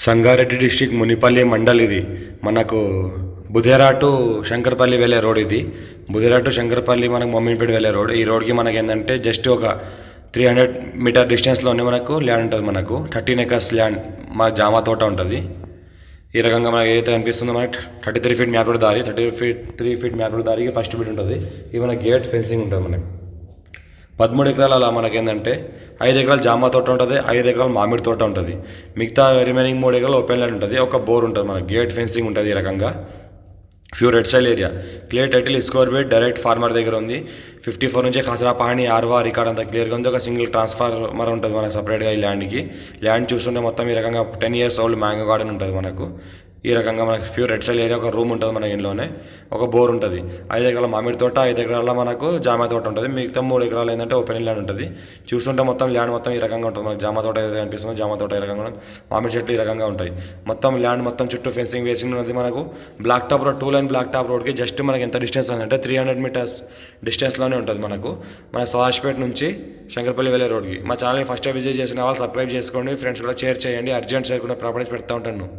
Sangareddy district Munipalli mandal ఇది మనకు Budhera to Shankarpally వెళ్ళే రోడ్ ఇది. బుధేరా టు శంకరపల్లి మనకు మొమ్మిన్పేట వెళ్ళే రోడ్. ఈ రోడ్కి మనకి ఏంటంటే జస్ట్ ఒక 300 మీటర్ డిస్టెన్స్లోనే మనకు ల్యాండ్ ఉంటుంది. మనకు 13 acres ల్యాండ్ మా జామా తోట ఉంటుంది. ఈ రకంగా మనకి ఏదైతే కనిపిస్తుందో మనకి 33 feet మ్యాప్ రోడ్ దారి, 33 feet మ్యాప్ రోడ్ దారికి ఫస్ట్ బిట్ ఉంటుంది. ఇది మన గేట్ ఫెన్సింగ్ ఉంటుంది. మనకి 13 ఎకరాలు అలా మనకేంటంటే 5 ఎకరాలు జామా తోట ఉంటుంది, 5 ఎకరాలు మామిడి తోట ఉంటుంది. మిగతా రిమైనింగ్ 3 ఎకరాలు ఓపెన్ ల్యాండ్ ఉంటుంది. ఒక బోర్ ఉంటుంది. మనకి గేట్ ఫెన్సింగ్ ఉంటుంది. ఈ రకంగా pure red soil area. Clear title స్కోర్ బేట్ డైరెక్ట్ ఫార్మర్ దగ్గర ఉంది. 54 నుంచి ఖసరా పహాణి ఆర్వా రికార్డ్ అంతా క్లియర్గా ఉంది. ఒక సింగిల్ ట్రాన్స్ఫార్మర్ ఉంటుంది మనకు సపరేట్గా ఈ ల్యాండ్కి. ల్యాండ్ చూస్తుంటే మొత్తం ఈ రకంగా 10 years ఓల్డ్ మ్యాంగో గార్డెన్ ఉంటుంది మనకు. ఈ రకంగా మనకి ప్యూర్ రెడ్ సైల్ ఏరియా. ఒక రూమ్ ఉంటుంది మన ఇంట్లోనే, ఒక బోర్ ఉంటుంది. 5 ఎకరాల మామిడి తోట, 5 ఎకరాల మనకు జామా తోట ఉంటుంది. మిగతా 3 ఎకరాలు ఏంటంటే ఓపెన్ ల్యాండ్ ఉంటుంది. చూస్తుంటే మొత్తం ల్యాండ్ మొత్తం ఈ రకంగా ఉంటుంది. మనకి జామా తోట ఏదైతే అనిపిస్తుందో జామా తోట ఈ రకంగా, మామిడి చెట్లు ఈ రకంగా ఉంటాయి. మొత్తం ల్యాండ్ మొత్తం చుట్టూ ఫెన్సింగ్ వేసింగ్ ఉన్నది. మనకు black top road, 2 lane black top రోడ్కి జస్ట్ మనకి ఎంత డిస్టెన్స్ ఉందంటే 300 meters డిస్టెన్స్లోనే ఉంటుంది మనకు. మన సదాశివపేట నుంచి శంకరపల్లి వెళ్ళే రోడ్కి. మా ఛానల్ని ఫస్ట్ విజిట్ చేసిన వాళ్ళు సబ్స్క్రైబ్ చేసుకోండి. ఫ్రెండ్స్ కూడా షేర్ చేయండి. అర్జెంట్ చేయకుండా ప్రాపర్టీస్ పెడతా ఉంటాను.